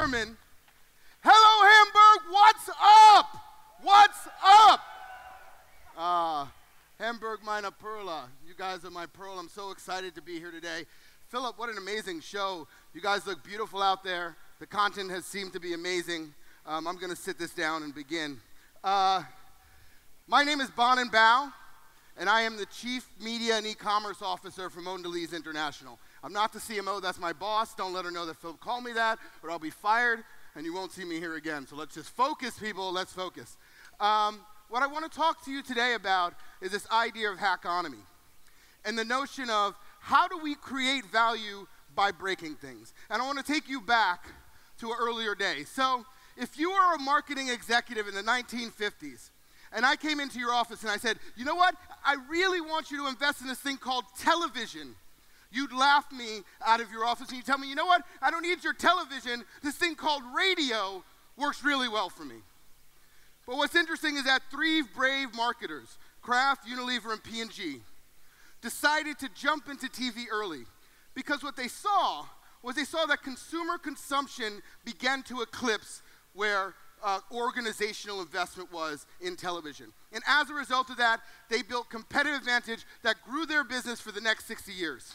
German. Hello, Hamburg, what's up? What's up? Hamburg, meine Perla. You guys are my pearl. I'm so excited to be here today. Philip, what an amazing show. You guys look beautiful out there. The content has seemed to be amazing. I'm going to sit this down and begin. My name is Bonin Bough, and I am the Chief Media and E-Commerce Officer for Mondelez International. I'm not the CMO, that's my boss. Don't let her know that Philip called me that, or I'll be fired, and you won't see me here again. So let's just focus, people, let's focus. What I want to talk to you today about is this idea of hackonomy, and the notion of how do we create value by breaking things. And I want to take you back to an earlier day. So if you were a marketing executive in the 1950s, and I came into your office and I said, you know what, I really want you to invest in this thing called television. You'd laugh me out of your office and you'd tell me, you know what, I don't need your television. This thing called radio works really well for me. But what's interesting is that three brave marketers, Kraft, Unilever, and P&G, decided to jump into TV early because what they saw was that consumer consumption began to eclipse where organizational investment was in television. And as a result of that, they built competitive advantage that grew their business for the next 60 years.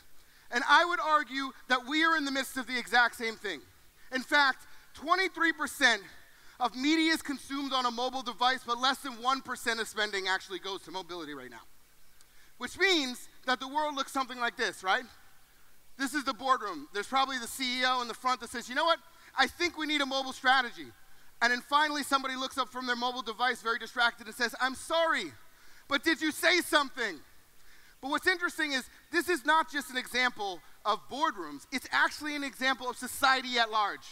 And I would argue that we are in the midst of the exact same thing. In fact, 23% of media is consumed on a mobile device, but less than 1% of spending actually goes to mobility right now. Which means that the world looks something like this, right? This is the boardroom. There's probably the CEO in the front that says, you know what? I think we need a mobile strategy. And then finally somebody looks up from their mobile device very distracted and says, I'm sorry, but did you say something? But what's interesting is this is not just an example of boardrooms. It's actually an example of society at large.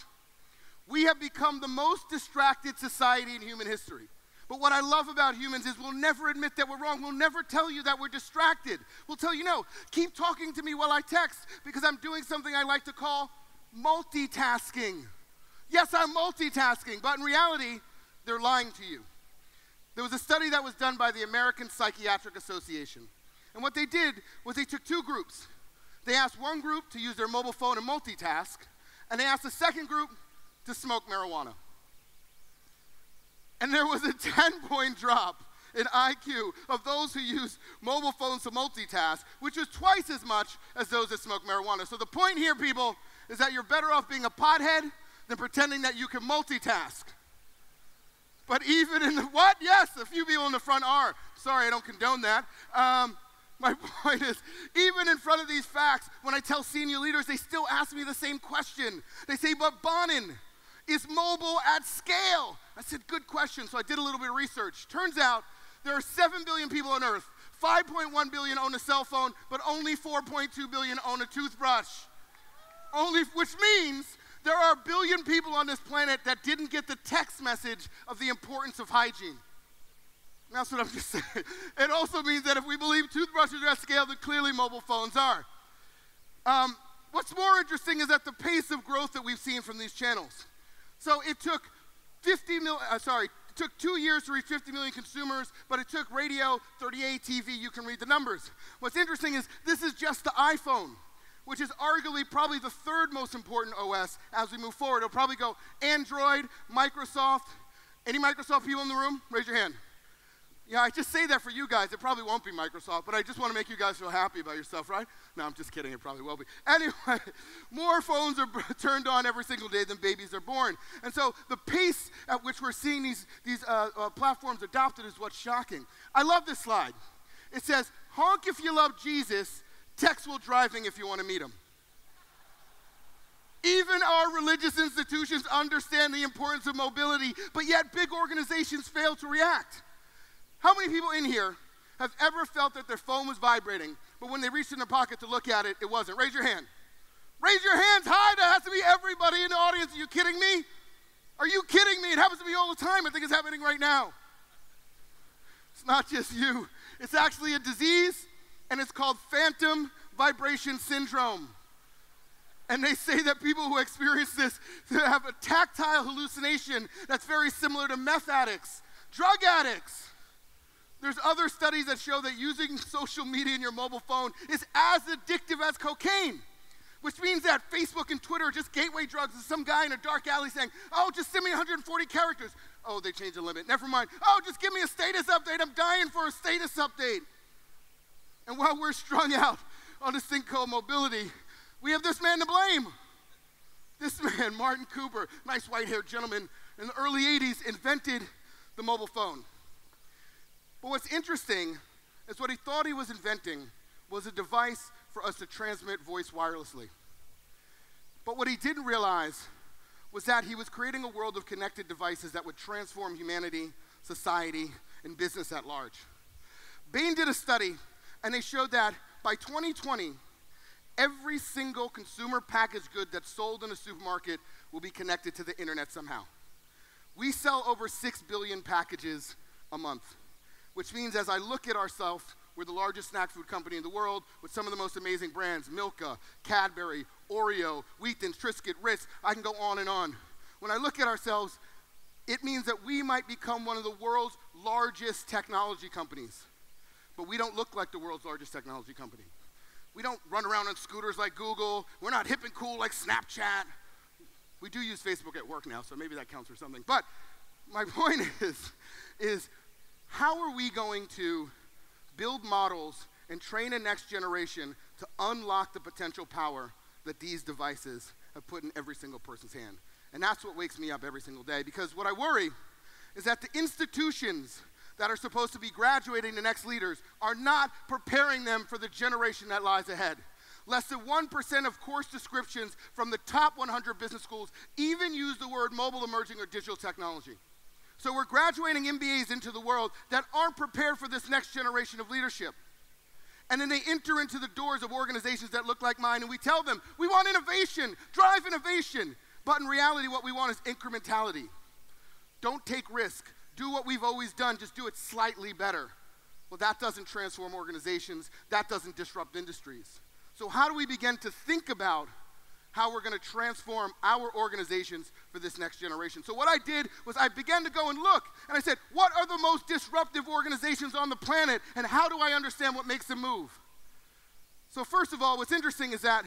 We have become the most distracted society in human history. But what I love about humans is we'll never admit that we're wrong. We'll never tell you that we're distracted. We'll tell you, no, keep talking to me while I text because I'm doing something I like to call multitasking. Yes, I'm multitasking, but in reality, they're lying to you. There was a study that was done by the American Psychiatric Association. And what they did was they took two groups. They asked one group to use their mobile phone and multitask, and they asked the second group to smoke marijuana. And there was a 10-point drop in IQ of those who use mobile phones to multitask, which was twice as much as those that smoke marijuana. So the point here, people, is that you're better off being a pothead than pretending that you can multitask. But even in the, what? Yes, a few people in the front are. Sorry, I don't condone that. My point is, even in front of these facts, when I tell senior leaders, they still ask me the same question. They say, but Bonin, is mobile at scale? I said, good question. So I did a little bit of research. Turns out there are 7 billion people on Earth. 5.1 billion own a cell phone, but only 4.2 billion own a toothbrush. Which means there are a billion people on this planet that didn't get the text message of the importance of hygiene. That's what I'm just saying. It also means that if we believe toothbrushes are at scale, then clearly mobile phones are. What's more interesting is that the pace of growth that we've seen from these channels. So it took 2 years to reach 50 million consumers, but it took radio, 38, TV, you can read the numbers. What's interesting is this is just the iPhone, which is arguably probably the third most important OS as we move forward. It'll probably go Android, Microsoft. Any Microsoft people in the room? Raise your hand. Yeah, I just say that for you guys. It probably won't be Microsoft, but I just want to make you guys feel happy about yourself, right? No, I'm just kidding. It probably will be. Anyway, more phones are turned on every single day than babies are born. And so the pace at which we're seeing these platforms adopted is what's shocking. I love this slide. It says, honk if you love Jesus, text while driving if you want to meet him. Even our religious institutions understand the importance of mobility, but yet big organizations fail to react. How many people in here have ever felt that their phone was vibrating, but when they reached in their pocket to look at it, it wasn't? Raise your hand. Raise your hands high. That has to be everybody in the audience. Are you kidding me? Are you kidding me? It happens to me all the time. I think it's happening right now. It's not just you. It's actually a disease, and it's called phantom vibration syndrome. And they say that people who experience this have a tactile hallucination that's very similar to meth addicts, drug addicts. There's other studies that show that using social media in your mobile phone is as addictive as cocaine, which means means that Facebook and Twitter are just gateway drugs. There's some guy in a dark alley saying, oh, just send me 140 characters. Oh, they changed the limit. Never mind. Oh, just give me a status update. I'm dying for a status update. And while we're strung out on this thing called mobility, we have this man to blame. This man, Martin Cooper, nice white-haired gentleman, in the early 80s invented the mobile phone. But what's interesting is what he thought he was inventing was a device for us to transmit voice wirelessly. But what he didn't realize was that he was creating a world of connected devices that would transform humanity, society, and business at large. Bain did a study, and they showed that by 2020, every single consumer packaged good that's sold in a supermarket will be connected to the internet somehow. We sell over 6 billion packages a month, which means as I look at ourselves, we're the largest snack food company in the world with some of the most amazing brands, Milka, Cadbury, Oreo, Wheaton's, Triscuit, Ritz, I can go on and on. When I look at ourselves, it means that we might become one of the world's largest technology companies. But we don't look like the world's largest technology company. We don't run around on scooters like Google. We're not hip and cool like Snapchat. We do use Facebook at work now, so maybe that counts for something. But my point is how are we going to build models and train a next generation to unlock the potential power that these devices have put in every single person's hand? And that's what wakes me up every single day, because what I worry is that the institutions that are supposed to be graduating the next leaders are not preparing them for the generation that lies ahead. Less than 1% of course descriptions from the top 100 business schools even use the word mobile, emerging, or digital technology. So we're graduating MBAs into the world that aren't prepared for this next generation of leadership. And then they enter into the doors of organizations that look like mine, and we tell them, we want innovation, drive innovation. But in reality, what we want is incrementality. Don't take risk. Do what we've always done, just do it slightly better. Well, that doesn't transform organizations. That doesn't disrupt industries. So how do we begin to think about how we're going to transform our organizations for this next generation? So what I did was I began to go and look, and I said, what are the most disruptive organizations on the planet, and how do I understand what makes them move? So first of all, what's interesting is that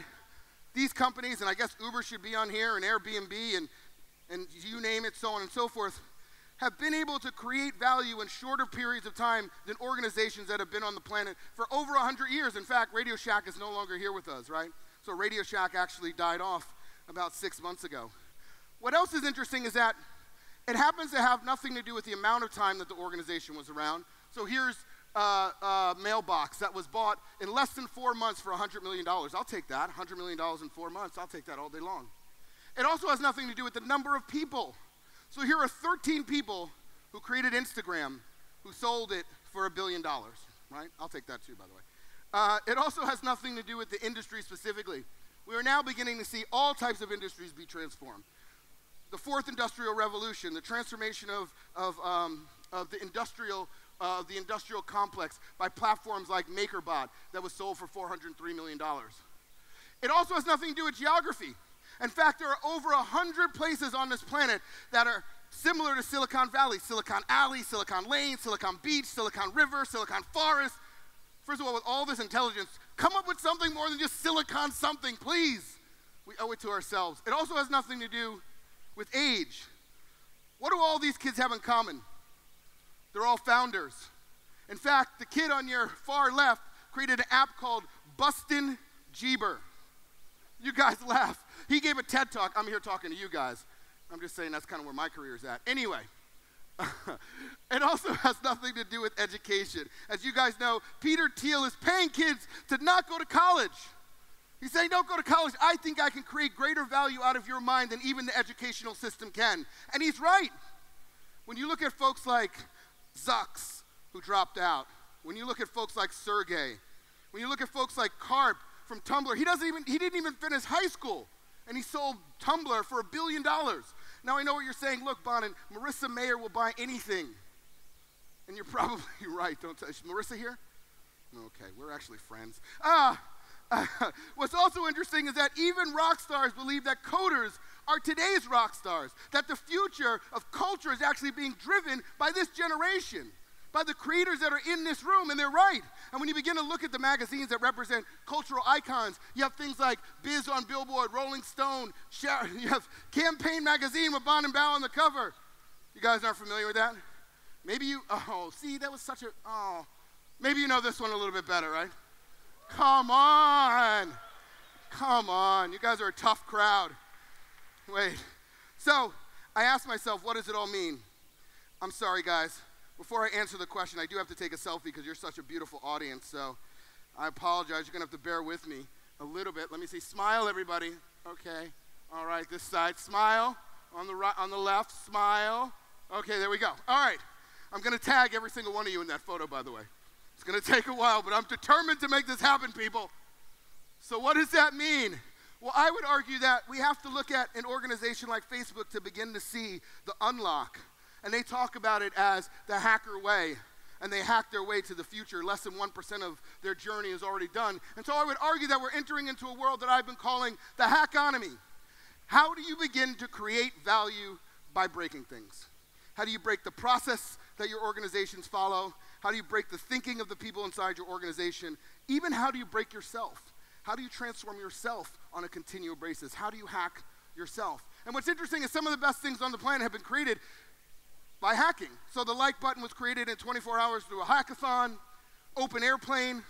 these companies, and I guess Uber should be on here, and Airbnb, and you name it, so on and so forth, have been able to create value in shorter periods of time than organizations that have been on the planet for over 100 years. In fact, Radio Shack is no longer here with us, right? So Radio Shack actually died off about 6 months ago. What else is interesting is that it happens to have nothing to do with the amount of time that the organization was around. So here's a mailbox that was bought in less than 4 months for $100 million. I'll take that, $100 million in 4 months. I'll take that all day long. It also has nothing to do with the number of people. So here are 13 people who created Instagram who sold it for $1 billion, right? I'll take that too, by the way. It also has nothing to do with the industry specifically. We are now beginning to see all types of industries be transformed. The fourth industrial revolution, the transformation of the industrial complex by platforms like MakerBot that was sold for $403 million. It also has nothing to do with geography. In fact, there are over 100 places on this planet that are similar to Silicon Valley. Silicon Alley, Silicon Lane, Silicon Beach, Silicon River, Silicon Forest. First of all, with all this intelligence, come up with something more than just Silicon something, please. We owe it to ourselves. It also has nothing to do with age. What do all these kids have in common? They're all founders. In fact, the kid on your far left created an app called Bustin' Jeeber. You guys laugh. He gave a TED Talk. I'm here talking to you guys. I'm just saying that's kind of where my career is at. Anyway, it also has nothing to do with education. As you guys know, Peter Thiel is paying kids to not go to college. He's saying, don't go to college. I think I can create greater value out of your mind than even the educational system can. And he's right. When you look at folks like Zucks, who dropped out, when you look at folks like Sergey, when you look at folks like Karp from Tumblr, he didn't even finish high school, and he sold Tumblr for $1 billion. Now I know what you're saying. Look, Bonin, Marissa Mayer will buy anything. And you're probably right. Is Marissa here? Okay, we're actually friends. What's also interesting is that even rock stars believe that coders are today's rock stars, that the future of culture is actually being driven by this generation. by the creators that are in this room, and they're right. And when you begin to look at the magazines that represent cultural icons, you have things like Biz on Billboard, Rolling Stone, you have Campaign Magazine with Bonin Bough on the cover. You guys aren't familiar with that? Maybe you, that was such a, maybe you know this one a little bit better, right? Come on. Come on. You guys are a tough crowd. Wait. So I asked myself, what does it all mean? I'm sorry, guys. Before I answer the question, I do have to take a selfie because you're such a beautiful audience, so I apologize. You're going to have to bear with me a little bit. Let me see. Smile, everybody. Okay. All right, this side. Smile. On the right, on the left. Smile. Okay, there we go. All right. I'm going to tag every single one of you in that photo, by the way. It's going to take a while, but I'm determined to make this happen, people. So what does that mean? Well, I would argue that we have to look at an organization like Facebook to begin to see the unlock. And they talk about it as the hacker way, and they hack their way to the future. Less than 1% of their journey is already done. And so I would argue that we're entering into a world that I've been calling the hackonomy. How do you begin to create value by breaking things? How do you break the process that your organizations follow? How do you break the thinking of the people inside your organization? Even how do you break yourself? How do you transform yourself on a continual basis? How do you hack yourself? And what's interesting is some of the best things on the planet have been created by hacking. So the like button was created in 24 hours through a hackathon. Open Airplane,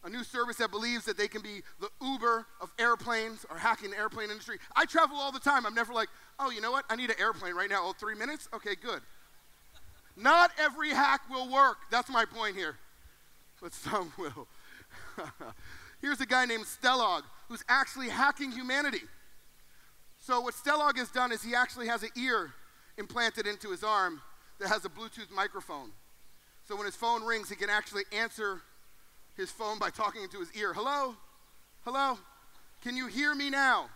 a new service that believes that they can be the Uber of airplanes or hacking the airplane industry. I travel all the time. I'm never like, oh, you know what? I need an airplane right now. Oh, 3 minutes? Okay, good. Not every hack will work. That's my point here. But some will. Here's a guy named Stellog who's actually hacking humanity. So what Stellog has done is he actually has an ear implanted into his arm that has a Bluetooth microphone. So when his phone rings, he can actually answer his phone by talking into his ear. Hello? Hello? Can you hear me now?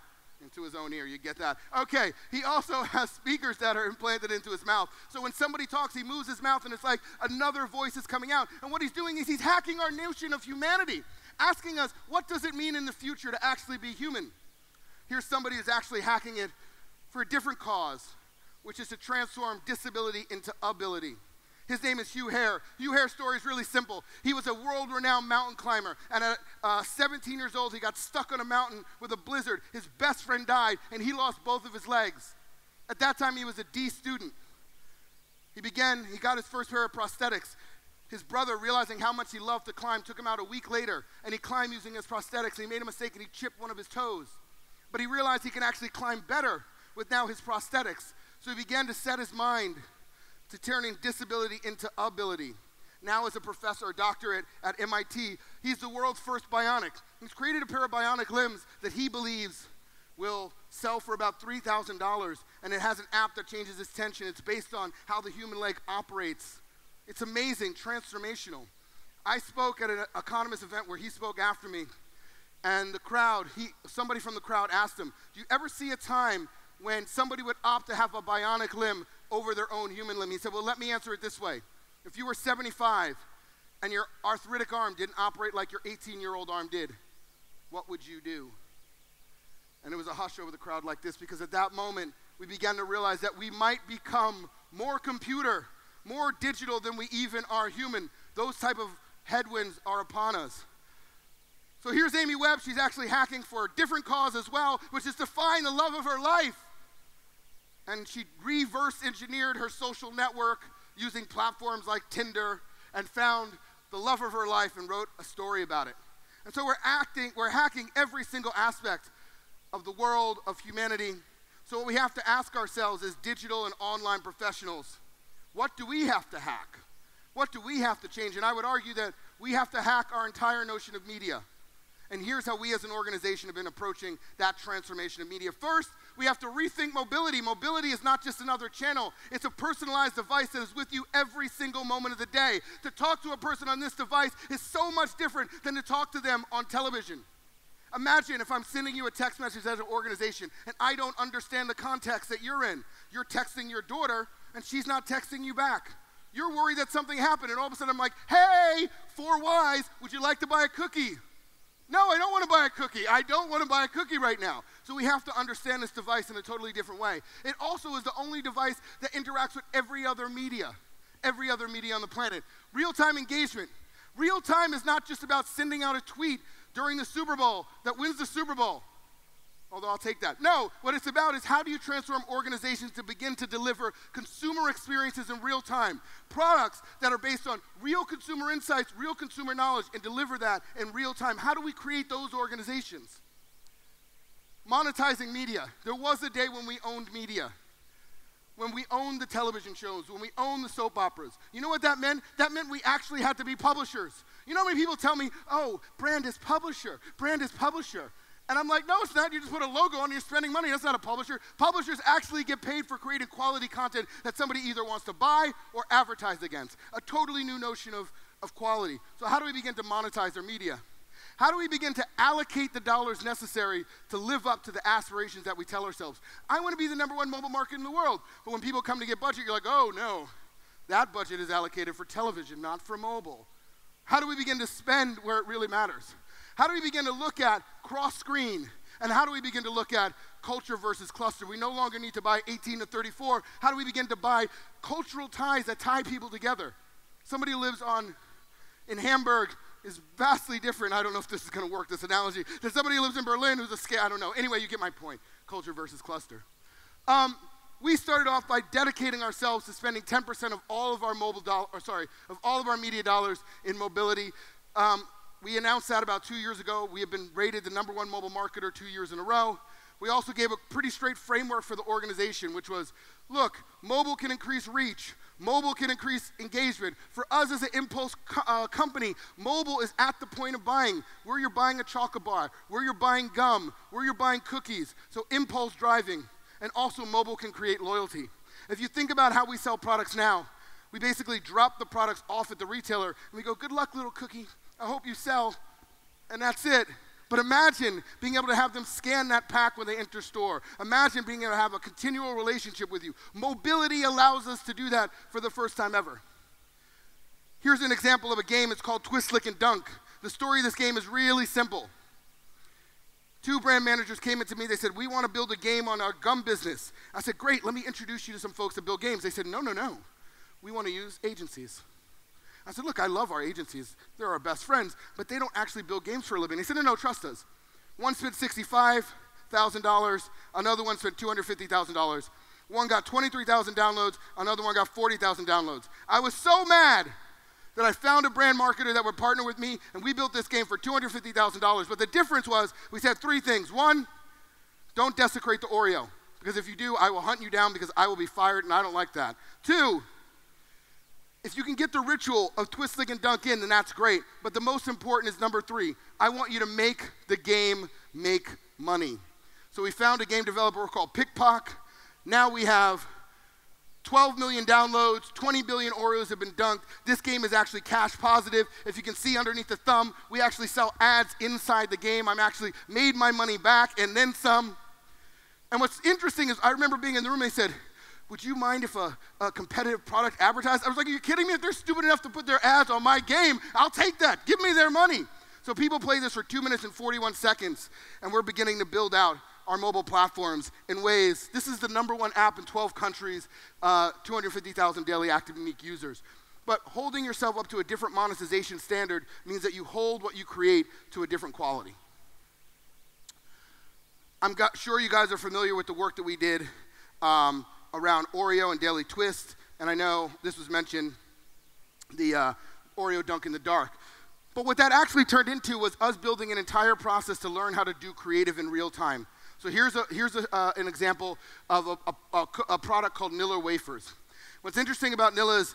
Into his own ear, you get that. Okay, he also has speakers that are implanted into his mouth. So when somebody talks, he moves his mouth and it's like another voice is coming out. And what he's doing is he's hacking our notion of humanity, asking us, what does it mean in the future to actually be human? Here's somebody who's actually hacking it for a different cause, which is to transform disability into ability. His name is Hugh Hare. Hugh Hare's story is really simple. He was a world-renowned mountain climber, and at 17 years old, he got stuck on a mountain with a blizzard. His best friend died, and he lost both of his legs. At that time, he was a D student. He got his first pair of prosthetics. His brother, realizing how much he loved to climb, took him out a week later, and he climbed using his prosthetics, and he made a mistake, and he chipped one of his toes. But he realized he can actually climb better with now his prosthetics. So he began to set his mind to turning disability into ability. Now as a professor, a doctorate at MIT, he's the world's first bionic. He's created a pair of bionic limbs that he believes will sell for about $3,000, and it has an app that changes its tension. It's based on how the human leg operates. It's amazing, transformational. I spoke at an economist event where he spoke after me, and somebody from the crowd asked him, do you ever see a time when somebody would opt to have a bionic limb over their own human limb? He said, well, let me answer it this way. If you were 75 and your arthritic arm didn't operate like your 18-year-old arm did, what would you do? And it was a hush over the crowd like this, because at that moment, we began to realize that we might become more computer, more digital than we even are human. Those type of headwinds are upon us. So here's Amy Webb. She's actually hacking for a different cause as well, which is to find the love of her life. And she reverse engineered her social network using platforms like Tinder and found the love of her life and wrote a story about it. And so we're hacking every single aspect of the world of humanity. So what we have to ask ourselves as digital and online professionals, what do we have to hack? What do we have to change? And I would argue that we have to hack our entire notion of media. And here's how we as an organization have been approaching that transformation of media. First, we have to rethink mobility. Mobility is not just another channel. It's a personalized device that is with you every single moment of the day. To talk to a person on this device is so much different than to talk to them on television. Imagine if I'm sending you a text message as an organization and I don't understand the context that you're in. You're texting your daughter and she's not texting you back. You're worried that something happened, and all of a sudden I'm like, hey, 4 Ys, would you like to buy a cookie? No, I don't want to buy a cookie. I don't want to buy a cookie right now. So we have to understand this device in a totally different way. It also is the only device that interacts with every other media. every other media on the planet. Real-time engagement. Real-time is not just about sending out a tweet during the Super Bowl that wins the Super Bowl. Although I'll take that. No, what it's about is how do you transform organizations to begin to deliver consumer experiences in real time, products that are based on real consumer insights, real consumer knowledge, and deliver that in real time. How do we create those organizations? Monetizing media. There was a day when we owned media, when we owned the television shows, when we owned the soap operas. You know what that meant? That meant we actually had to be publishers. You know how many people tell me, oh, brand is publisher, brand is publisher. And I'm like, no, it's not. You just put a logo on and you're spending money. That's not a publisher. Publishers actually get paid for creating quality content that somebody either wants to buy or advertise against. A totally new notion of quality. So how do we begin to monetize our media? How do we begin to allocate the dollars necessary to live up to the aspirations that we tell ourselves? I want to be the #1 mobile market in the world. But when people come to get budget, you're like, oh, no. That budget is allocated for television, not for mobile. How do we begin to spend where it really matters? How do we begin to look at cross-screen? And how do we begin to look at culture versus cluster? We no longer need to buy 18 to 34. How do we begin to buy cultural ties that tie people together? Somebody who lives in Hamburg is vastly different. I don't know if this is going to work, this analogy, than somebody who lives in Berlin who's I don't know. Anyway, you get my point. Culture versus cluster. We started off by dedicating ourselves to spending 10% of all of our all of our media dollars in mobility. We announced that about 2 years ago. We have been rated the #1 mobile marketer 2 years in a row. We also gave a pretty straight framework for the organization, which was, look, mobile can increase reach. Mobile can increase engagement. For us as an impulse company, mobile is at the point of buying, where you're buying a chocolate bar, where you're buying gum, where you're buying cookies. So impulse driving. And also mobile can create loyalty. If you think about how we sell products now, we basically drop the products off at the retailer and we go, good luck, little cookie. I hope you sell, and that's it. But imagine being able to have them scan that pack when they enter store. Imagine being able to have a continual relationship with you. Mobility allows us to do that for the first time ever. Here's an example of a game. It's called Twist, Lick, and Dunk. The story of this game is really simple. 2 brand managers came into me. They said, we want to build a game on our gum business. I said, great, let me introduce you to some folks that build games. They said, no. We want to use agencies. I said, look, I love our agencies. They're our best friends, but they don't actually build games for a living. They said, no, trust us. One spent $65,000. Another one spent $250,000. One got 23,000 downloads. Another one got 40,000 downloads. I was so mad that I found a brand marketer that would partner with me, and we built this game for $250,000. But the difference was we said 3 things. 1, don't desecrate the Oreo, because if you do, I will hunt you down because I will be fired, and I don't like that. 2, if you can get the ritual of twist, lick, and dunk in, then that's great. But the most important is number 3. I want you to make the game make money. So we found a game developer called Pickpock. Now we have 12 million downloads, 20 billion Oreos have been dunked. This game is actually cash positive. If you can see underneath the thumb, we actually sell ads inside the game. I'm actually made my money back and then some. And what's interesting is I remember being in the room and they said, would you mind if a competitive product advertised? I was like, are you kidding me? If they're stupid enough to put their ads on my game, I'll take that. Give me their money. So people play this for 2 minutes and 41 seconds, and we're beginning to build out our mobile platforms in ways. This is the #1 app in 12 countries, 250,000 daily active unique users. But holding yourself up to a different monetization standard means that you hold what you create to a different quality. I'm sure you guys are familiar with the work that we did around Oreo and Daily Twist, and I know this was mentioned, the Oreo Dunk in the Dark. But what that actually turned into was us building an entire process to learn how to do creative in real time. So here's an example of a product called Nilla Wafers. What's interesting about Nilla is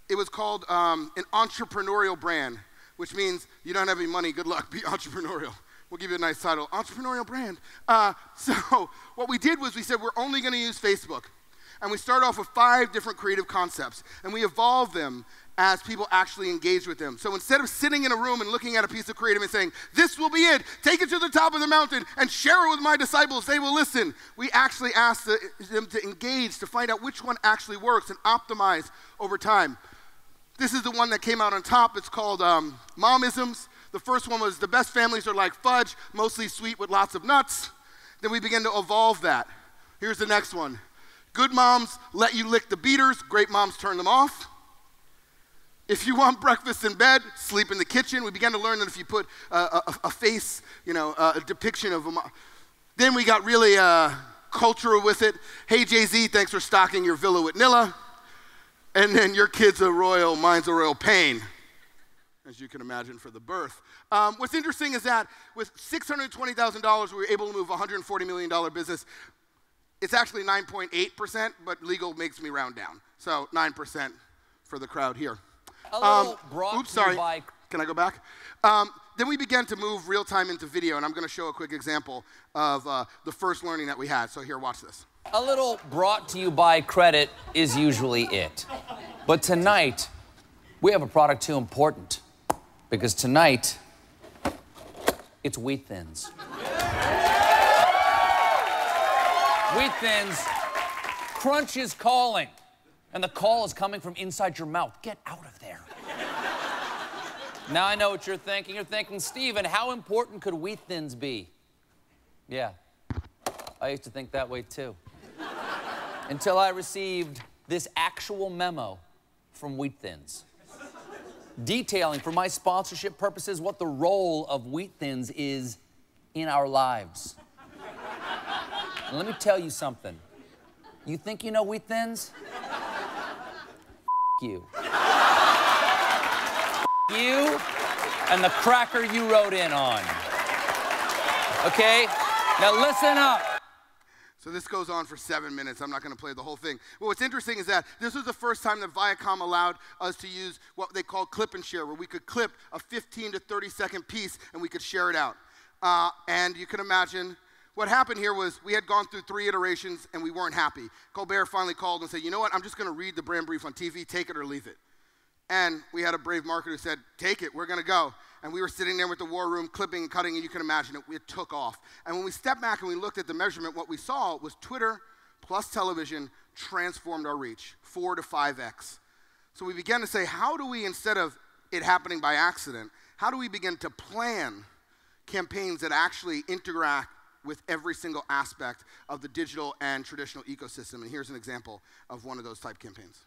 it was called an entrepreneurial brand, which means you don't have any money, good luck, be entrepreneurial. We'll give you a nice title, entrepreneurial brand. So what we did was we said we're only going to use Facebook. And we start off with 5 different creative concepts, and we evolve them as people actually engage with them. So instead of sitting in a room and looking at a piece of creative and saying, this will be it, take it to the top of the mountain and share it with my disciples, they will listen. We actually ask them to engage, to find out which one actually works and optimize over time. This is the one that came out on top. It's called Momisms. The first one was the best families are like fudge, mostly sweet with lots of nuts. Then we began to evolve that. Here's the next one. Good moms let you lick the beaters, great moms turn them off. If you want breakfast in bed, sleep in the kitchen. We began to learn that if you put a face, a depiction of a mom. Then we got really cultural with it. Hey, Jay-Z, thanks for stocking your villa with Nilla. And then your kid's a royal, mine's a royal pain, as you can imagine, for the birth. What's interesting is that with $620,000, we were able to move a $140 million business. It's actually 9.8%, but legal makes me round down. So 9% for the crowd here. Oops, sorry. Can I go back? Then we began to move real time into video, and I'm going to show a quick example of the first learning that we had. So here, watch this. A little brought to you by credit is usually it. But tonight, we have a product too important. Because tonight, it's Wheat Thins. Wheat Thins, crunch is calling. And the call is coming from inside your mouth. Get out of there. Now I know what you're thinking. You're thinking, Steven, how important could Wheat Thins be? Yeah, I used to think that way too. Until I received this actual memo from Wheat Thins, detailing for my sponsorship purposes what the role of Wheat Thins is in our lives. And let me tell you something. You think you know Wheat Thins? You. You and the cracker you wrote in on. Okay? Now listen up. So this goes on for 7 minutes. I'm not going to play the whole thing. But what's interesting is that this was the first time that Viacom allowed us to use what they call clip and share, where we could clip a 15 to 30-second piece and we could share it out. And you can imagine what happened here was we had gone through 3 iterations and we weren't happy. Colbert finally called and said, you know what, I'm just going to read the brand brief on TV, take it or leave it. And we had a brave marketer who said, take it, we're going to go. And we were sitting there with the war room, clipping and cutting, and you can imagine it took off. And when we stepped back and we looked at the measurement, what we saw was Twitter plus television transformed our reach, 4 to 5x. So we began to say, how do we, instead of it happening by accident, how do we begin to plan campaigns that actually interact with every single aspect of the digital and traditional ecosystem? And here's an example of one of those type campaigns.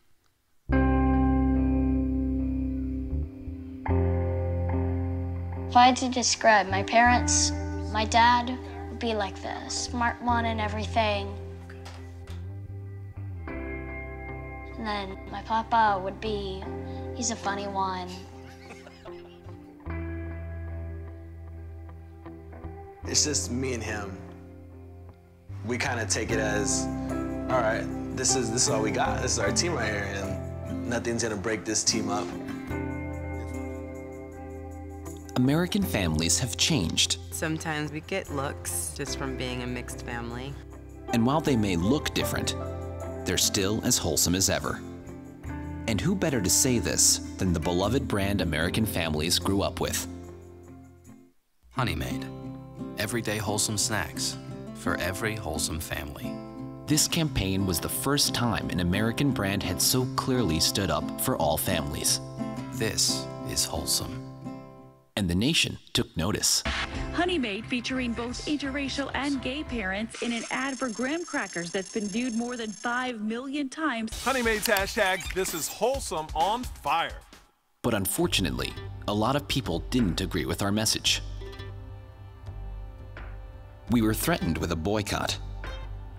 If I had to describe my parents, my dad would be like the smart one and everything. And then my papa would be, he's a funny one. It's just me and him. We kind of take it as, all right, this is all we got. This is our team right here, and nothing's gonna break this team up. American families have changed. Sometimes we get looks just from being a mixed family. And while they may look different, they're still as wholesome as ever. And who better to say this than the beloved brand American families grew up with? Honey-Made. Everyday wholesome snacks for every wholesome family. This campaign was the first time an American brand had so clearly stood up for all families. This is wholesome. And the nation took notice. Honey-Made, featuring both interracial and gay parents in an ad for graham crackers that's been viewed more than 5 million times. Honey-Made's hashtag, this is wholesome, on fire. But unfortunately, a lot of people didn't agree with our message. We were threatened with a boycott.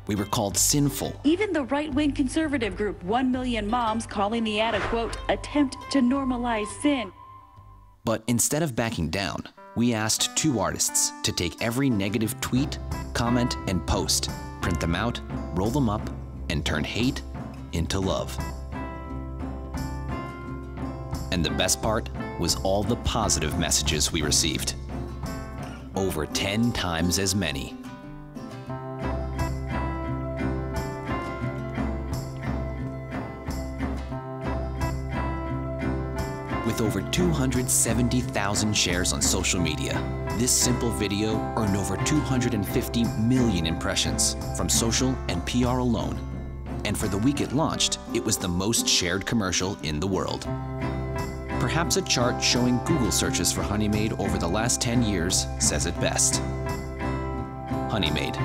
We were called sinful. Even the right-wing conservative group 1 Million Moms calling the ad a, quote, attempt to normalize sin. But instead of backing down, we asked 2 artists to take every negative tweet, comment, and post, print them out, roll them up, and turn hate into love. And the best part was all the positive messages we received. Over 10 times as many. With over 270,000 shares on social media, this simple video earned over 250 million impressions from social and PR alone. And for the week it launched, it was the most shared commercial in the world. Perhaps a chart showing Google searches for Honey-Made over the last 10 years says it best. Honey-Made.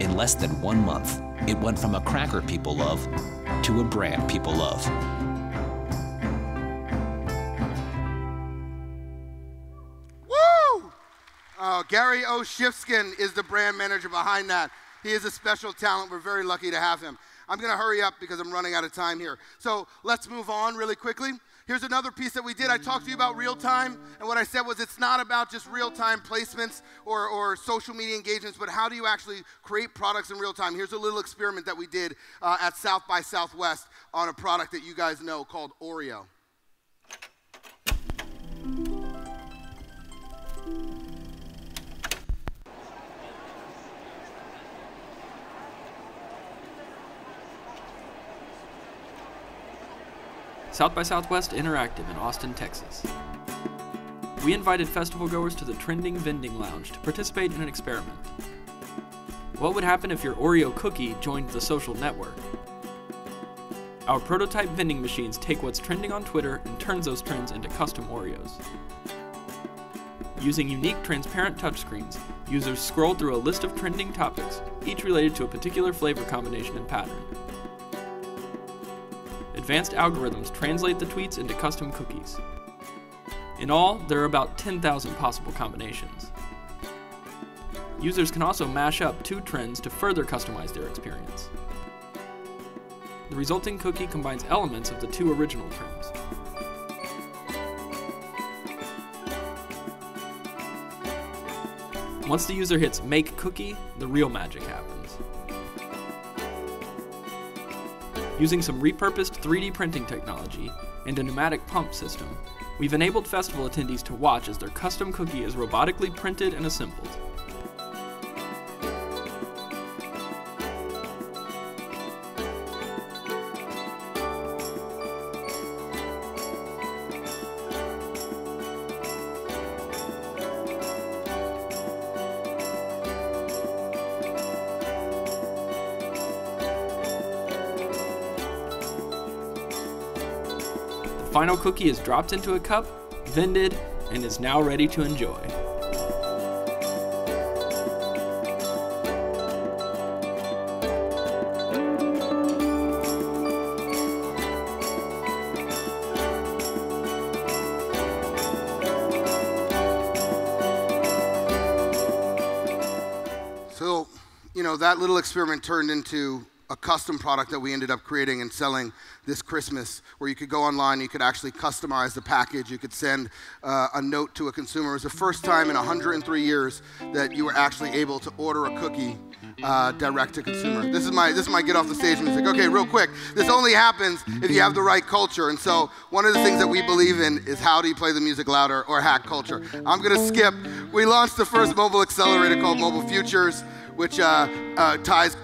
In less than 1 month, it went from a cracker people love to a brand people love. No, Gary O'Shifskin is the brand manager behind that. He is a special talent. We're very lucky to have him. I'm going to hurry up because I'm running out of time here. So let's move on really quickly. Here's another piece that we did. I talked to you about real time, and what I said was it's not about just real-time placements or social media engagements, but how do you actually create products in real time? Here's a little experiment that we did at South by Southwest on a product that you guys know called Oreo. South by Southwest Interactive in Austin, Texas. We invited festival goers to the Trending Vending Lounge to participate in an experiment. What would happen if your Oreo cookie joined the social network? Our prototype vending machines take what's trending on Twitter and turns those trends into custom Oreos. Using unique transparent touchscreens, users scroll through a list of trending topics, each related to a particular flavor combination and pattern. Advanced algorithms translate the tweets into custom cookies. In all, there are about 10,000 possible combinations. Users can also mash up two trends to further customize their experience. The resulting cookie combines elements of the two original trends. Once the user hits Make Cookie, the real magic happens. Using some repurposed 3D printing technology and a pneumatic pump system, we've enabled festival attendees to watch as their custom cookie is robotically printed and assembled. The final cookie is dropped into a cup, vended, and is now ready to enjoy. So, you know, that little experiment turned into a custom product that we ended up creating and selling this Christmas, where you could go online, you could actually customize the package, you could send a note to a consumer. It was the first time in 103 years that you were actually able to order a cookie direct to consumer. This is my get off the stage music. Okay, real quick. This only happens if you have the right culture. And so one of the things that we believe in is how do you play the music louder or hack culture. I'm gonna skip. We launched the first mobile accelerator called Mobile Futures, which ties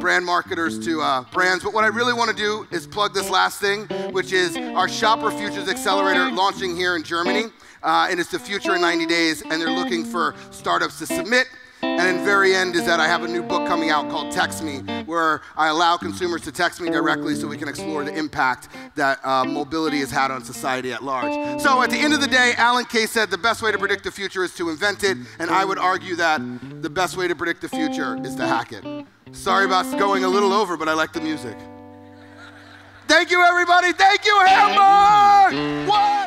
brand marketers to brands. But what I really want to do is plug this last thing, which is our Shopper Futures Accelerator launching here in Germany. And it's the future in 90 days, and they're looking for startups to submit. And then very end is that I have a new book coming out called Text Me, where I allow consumers to text me directly so we can explore the impact that mobility has had on society at large. So at the end of the day, Alan Kay said the best way to predict the future is to invent it, and I would argue that the best way to predict the future is to hack it. Sorry about going a little over, but I like the music. Thank you, everybody. Thank you, Hamburg! Whoa!